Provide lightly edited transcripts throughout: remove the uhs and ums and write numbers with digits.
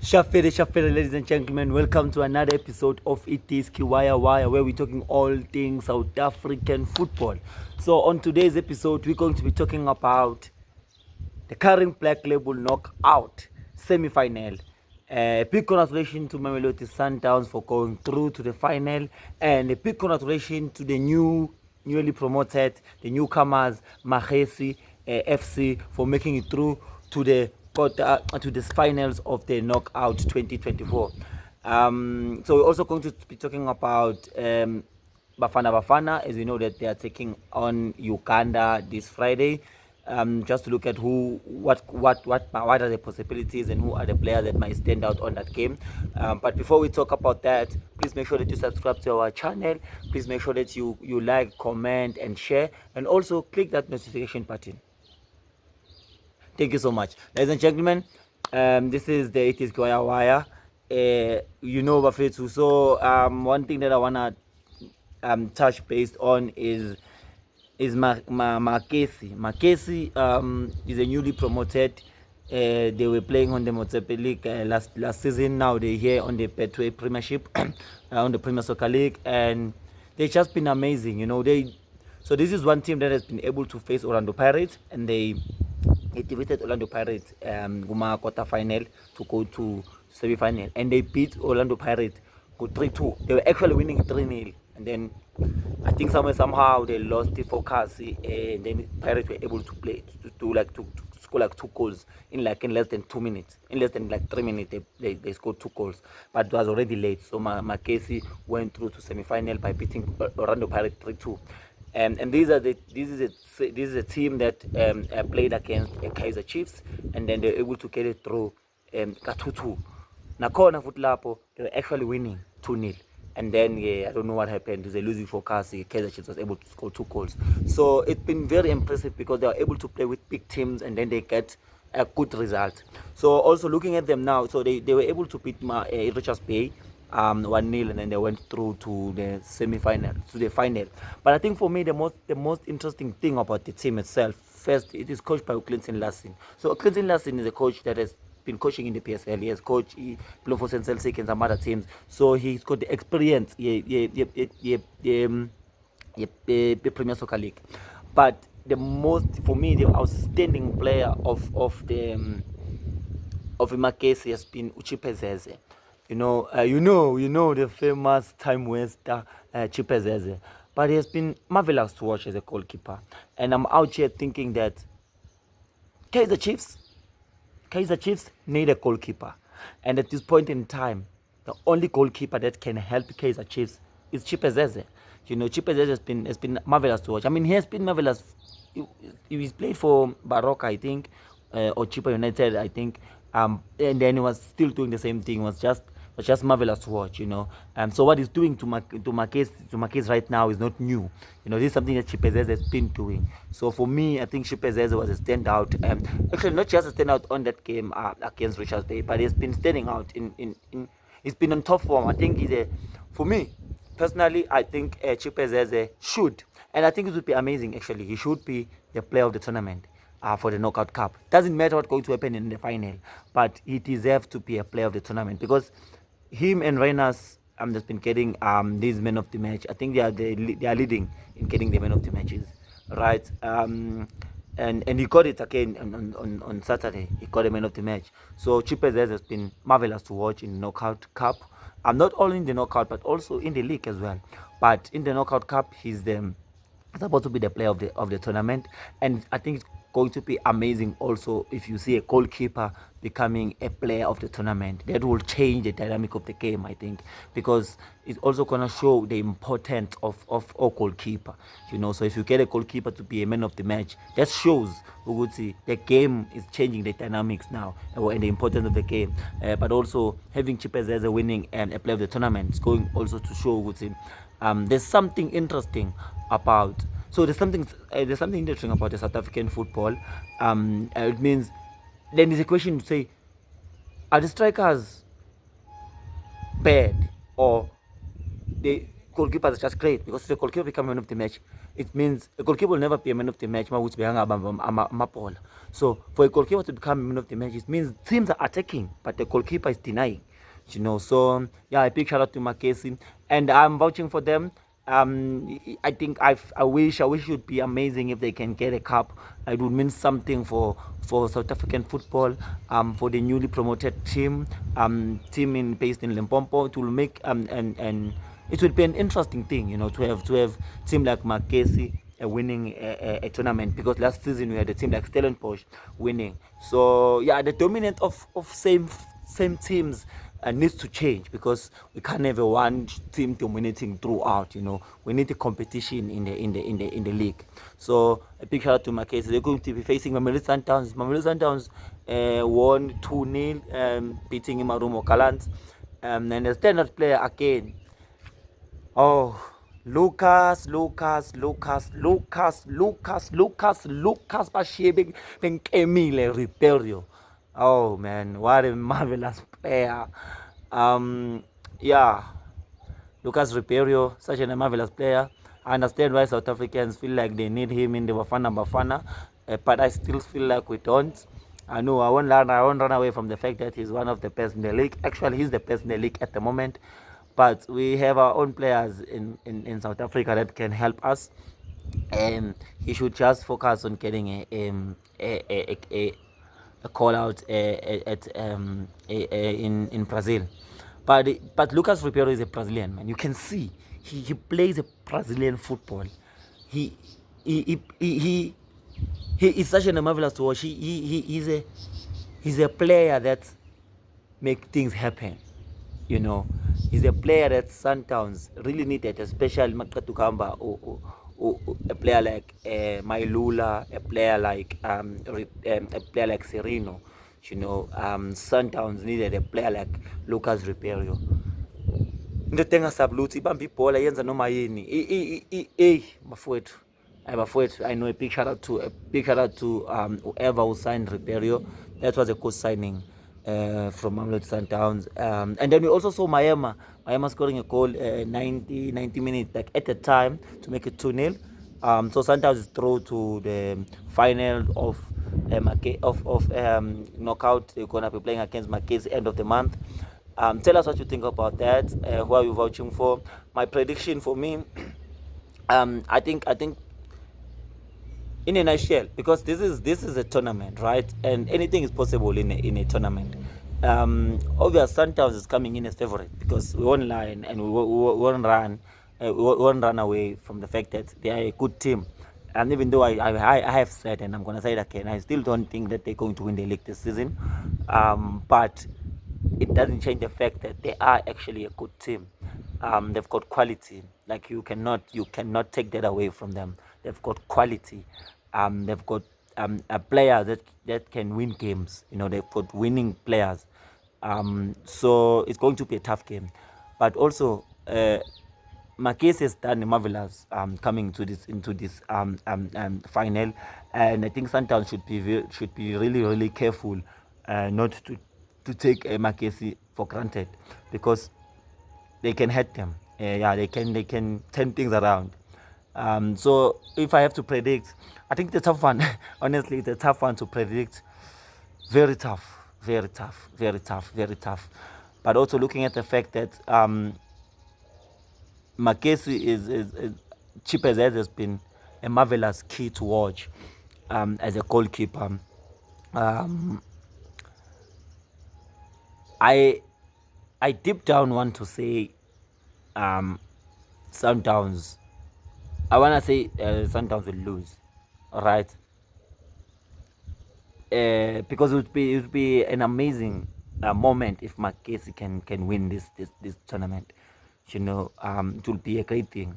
Shafere, ladies and gentlemen, welcome to another episode of iDiski Waya Waya, where we're talking all things South African football. So, on today's episode, we're going to be talking about the current Black Label knockout semi-final. Big congratulations to Mamelodi Sundowns for going through to the final, and a big congratulations to the newly promoted, the newcomers, Magesi FC, for making it through to the to the finals of the knockout 2024. So we're also going to be talking about Bafana Bafana, as we know that they are taking on Uganda this Friday. Just to look at what are the possibilities and who are the players that might stand out on that game. But before we talk about that, please make sure that you subscribe to our channel. Please make sure that you like, comment, and share, and also click that notification button. Thank you so much, ladies and gentlemen. This is the iDiski Waya Waya. Bafetu. So one thing that I wanna touch based on is Magesi. Magesi is a newly promoted. They were playing on the Motsepe League last season. Now they're here on the Betway Premiership, on the Premier Soccer League, and they've just been amazing. So this is one team that has been able to face Orlando Pirates, and they defeated Orlando Pirates quarter final to go to semi-final, and they beat Orlando Pirates go 3-2. They were actually winning 3-0, and then I think somehow they lost the focus, and then Pirates were able to play to score like 2 goals in less than 2 minutes. In less than like 3 minutes, they scored 2 goals, but it was already late. So Magesi went through to semi-final by beating Orlando Pirates 3-2. And this is a team that played against Kaizer Chiefs, and then they were able to get it through 2-2. Nakhona futhi lapho they were actually winning 2-0. And then I don't know what happened. They losing focus. Kaizer Chiefs was able to score 2 goals. So it's been very impressive because they are able to play with big teams, and then they get a good result. So also looking at them now, so they were able to beat Richards Bay 1-0, and then they went through to the semi-final, to the final. But I think for me the most interesting thing about the team itself, first, it is coached by Clinton Lassin. So Clinton Lassin is a coach that has been coaching in the PSL. He has coached Bloemfontein and Celtic and some other teams. So he's got the experience, the Premier Soccer League. But for me, the outstanding player of the Magesi has been Uchipezeze. You know the famous time waster Chipezeze. But he has been marvelous to watch as a goalkeeper. And I'm out here thinking that Kaizer Chiefs need a goalkeeper. And at this point in time, the only goalkeeper that can help Kaizer Chiefs is Chipezeze. Chipezeze has been marvelous to watch. I mean, he has been marvelous. He's played for Baroka, I think, or Chipa United, I think. And then he was still doing the same thing. It was just marvelous to watch. So what he's doing to Magesi right now is not new. This is something that Chipezeze has been doing. So for me, I think Chipezeze was a standout. Actually, not just a standout on that game against Richards Bay, but he's been standing out he's been on top form. I think for me personally, I think Chipezeze should, and I think it would be amazing. Actually, he should be the player of the tournament. For the knockout cup. Doesn't matter what's going to happen in the final, but he deserves to be a player of the tournament because him and Reyners has been getting these men of the match. I think they are leading in getting the men of the matches, right? And he got it again on Saturday. He got a man of the match. So Chipezeze has been marvelous to watch in the knockout cup. Not only in the knockout but also in the league as well. But in the knockout cup, he's supposed to be the player of the tournament, and I think it's going to be amazing also if you see a goalkeeper becoming a player of the tournament. That will change the dynamic of the game, I think, because it's also going to show the importance of a goalkeeper. So if you get a goalkeeper to be a man of the match, that shows the game is changing the dynamics now and the importance of the game. But also having Chipezeze winning and a player of the tournament is going also to show there's something interesting about. So there's something interesting about the South African football. It means then there's a question to say, are the strikers bad, or they goalkeepers are just great, because if a goalkeeper becomes man of the match, it means a goalkeeper will never be a man of the match. So for a goalkeeper to become man of the match, it means teams are attacking, but the goalkeeper is denying. So yeah, a big shout out to Magesi, and I'm vouching for them. I think I wish it would be amazing if they can get a cup. It would mean something for South African football, for the newly promoted team, based in Limpopo. It will make and it would be an interesting thing, to have team like Magesi winning a tournament, because last season we had a team like Stellenbosch winning. So yeah, the dominance of same teams needs to change, because we can't have a one team dominating throughout. We need a competition in the league. So a big shout out to Magesi. They're going to be facing Mamelodi Sundowns. Mamelodi Sundowns won 2-0, beating Imarumo Gallants, and the standard player again. Oh, Lucas Bashir Emile Ribeiro. Oh man, what a marvelous player. Yeah, Lucas Ribeiro, such a marvelous player. I understand why South Africans feel like they need him in the Bafana Bafana, but I still feel like we don't. I know I won't run away from the fact that he's one of the best in the league. Actually, he's the best in the league at the moment. But we have our own players in South Africa that can help us. He should just focus on getting a call out in Brazil. But Lucas Ribeiro is a Brazilian man. You can see he plays a Brazilian football. He he he he, he is such a marvelous to watch. He's a player that make things happen. He's a player that Sundowns really needed, especially Makatu Kamba, or a player like Mailula, a player like Sereno. Sundowns needed a player like Lucas Ribeiro. Into tenga sabluti ibamba ibhola yenza noma yini bafowethu. I know a big shout out to whoever who signed Ribeiro. That was a good signing from Mamelodi Sundowns. And then we also saw Mayema scoring a goal 90 minutes, like at the time, to make it 2-0. So Sundowns is through to the final of knockout. They're gonna be playing against Magesi end of the month. Tell us what you think about that. Who are you vouching for? My prediction for me, I think in a nutshell, because this is a tournament, right? And anything is possible in a tournament. Obvious Sundowns is coming in as favorite, because we won't lie and we won't run away from the fact that they are a good team. And even though I have said, and I'm gonna say it again, I still don't think that they're going to win the league this season. But it doesn't change the fact that they are actually a good team. They've got quality. Like you cannot take that away from them. They've got quality. They've got a player that can win games. They've got winning players. So it's going to be a tough game. But also, Magesi has done marvelous coming into this final, and I think Sundowns should be really, really careful not to take Magesi for granted, because they can hurt them. They can turn things around. So if I have to predict, I think it's a tough one. Honestly, it's a tough one to predict. Very tough, very tough, very tough, very tough. But also looking at the fact that Magesi is cheap as has been a marvelous key to watch as a goalkeeper. I deep down want to say Sundowns. I want to say Sundowns will lose, all right? Because it would be an amazing moment if Magesi can win this tournament. It will be a great thing,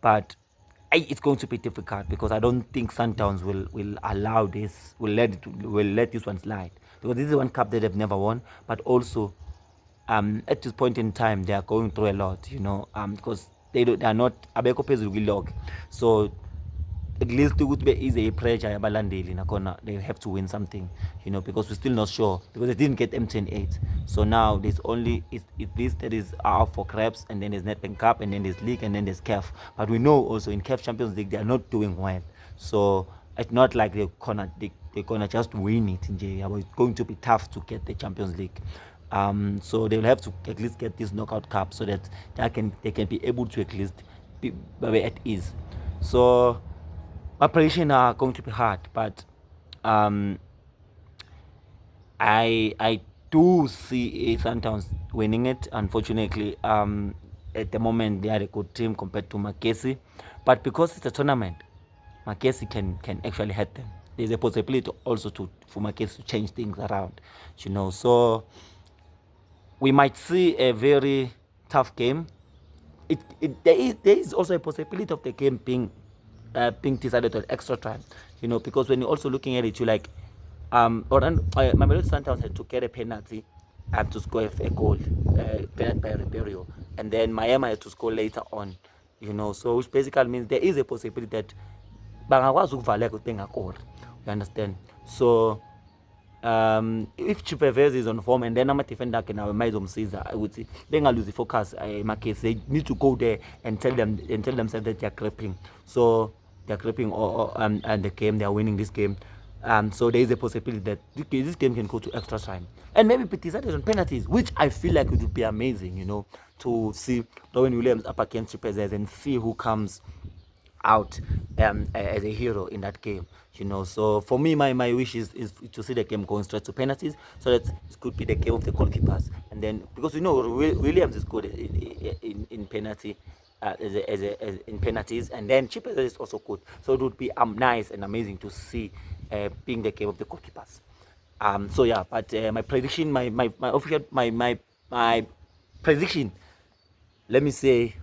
but it's going to be difficult, because I don't think Sundowns will allow this, will let this one slide, because this is one cup that they've never won. But also, at this point in time, they are going through a lot, because they are not abeko phezulu kwilog, so at least there is a pressure yabalandeli nakhona they have to win something, because we're still not sure, because they didn't get M28. So now there's only this that is out for grabs, and then there's Nedbank Cup, and then there's league, and then there's CAF. But we know also in CAF Champions League they are not doing well, so it's not like they're gonna just win it in J. It's going to be tough to get the Champions League. So they'll have to at least get this knockout cup so that they can be able to at least be at ease. So my prediction are going to be hard, but I do see Sundowns winning it. Unfortunately, at the moment they are a good team compared to Magesi, but because it's a tournament, Magesi can actually hurt them. There's a possibility also for Magesi to change things around, So we might see a very tough game. There is also a possibility of the game being decided on extra time, because when you're also looking at it, you like Mamelodi Sundowns had to get a penalty to score a goal, penalty by Ribeiro, and then Miami had to score later on, so which basically means there is a possibility that bangakwazi ukuvaleka ukuthi bengakori, you understand. So if Chipevez is on form, and then I'm a defender can have I would say they lose the focus. They need to go there and tell themselves that they're creeping. So they're creeping and the game, they are winning this game. So there is a possibility that this game can go to extra time and maybe be decided on penalties, which I feel like it would be amazing, to see Darwin Williams up against Chipevez and see who comes out as a hero in that game, So for me, my wish is to see the game going straight to penalties, so that it could be the game of the goalkeepers. And then because Williams is good in penalty, in penalties, and then Chipper is also good. So it would be nice and amazing to see being the game of the goalkeepers. So yeah, but my prediction, my official my prediction, let me say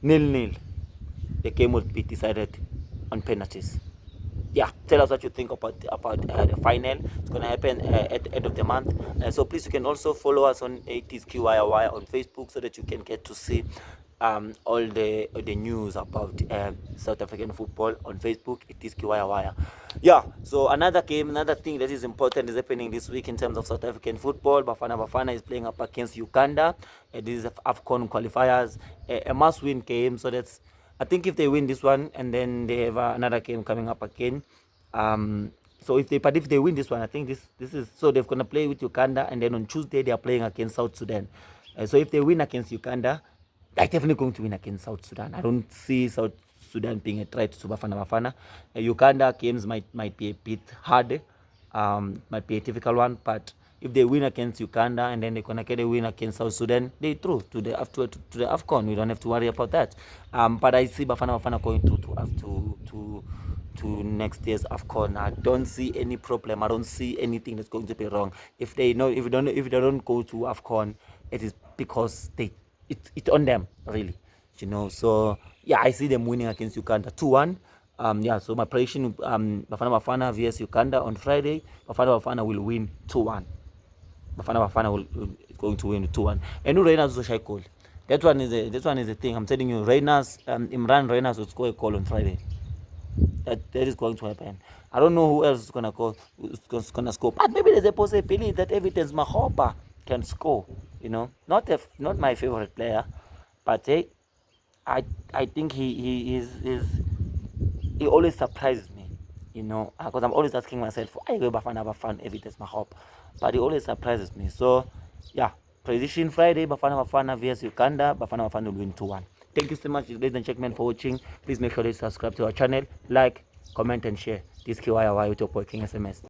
0-0. The game will be decided on penalties. Yeah, tell us what you think about the final. It's gonna happen at the end of the month. So please, you can also follow us on iDiski Waya Waya on Facebook, so that you can get to see all the news about South African football on Facebook. iDiski Waya Waya. Yeah. So another thing that is important is happening this week in terms of South African football. Bafana Bafana is playing up against Uganda. This is AFCON qualifiers, a must-win game. So that's, I think, if they win this one, and then they have another game coming up again. So if they win this one, I think this is, so they're gonna play with Uganda, and then on Tuesday they are playing against South Sudan. So if they win against Uganda, they're definitely going to win against South Sudan. I don't see South Sudan being a threat to Bafana Bafana. Uganda games might be a bit hard, might be a difficult one, but if they win against Uganda and then they're gonna get a win against South Sudan, they through to the AFCON. We don't have to worry about that. But I see Bafana Bafana going through to next year's AFCON. I don't see any problem. I don't see anything that's going to be wrong. If they don't go to AFCON, it is because it's on them, really. So yeah, I see them winning against Uganda 2-1. Yeah, so my prediction, Bafana Bafana vs Uganda on Friday. Bafana Bafana will win 2-1. Bafana Bafana is going to win 2-1. And who Reyners will shy goal. That one is a thing. I'm telling you, Imran Reyners will score a goal on Friday. That is going to happen. I don't know who else is gonna score, but maybe there's a possibility that Evidence Mahopa can score. Not my favorite player, but hey, I think he always surprises me, because I'm always asking myself, why go Bafana Bafana Evidence Mahopa, but he always surprises me. So yeah, prediction Friday, Bafana Bafana vs Uganda. Bafana Bafana will win 2-1. Thank you so much, ladies and gentlemen, for watching. Please make sure to subscribe to our channel, like, comment, and share. This is iDiski Waya Waya with your boy King SMS.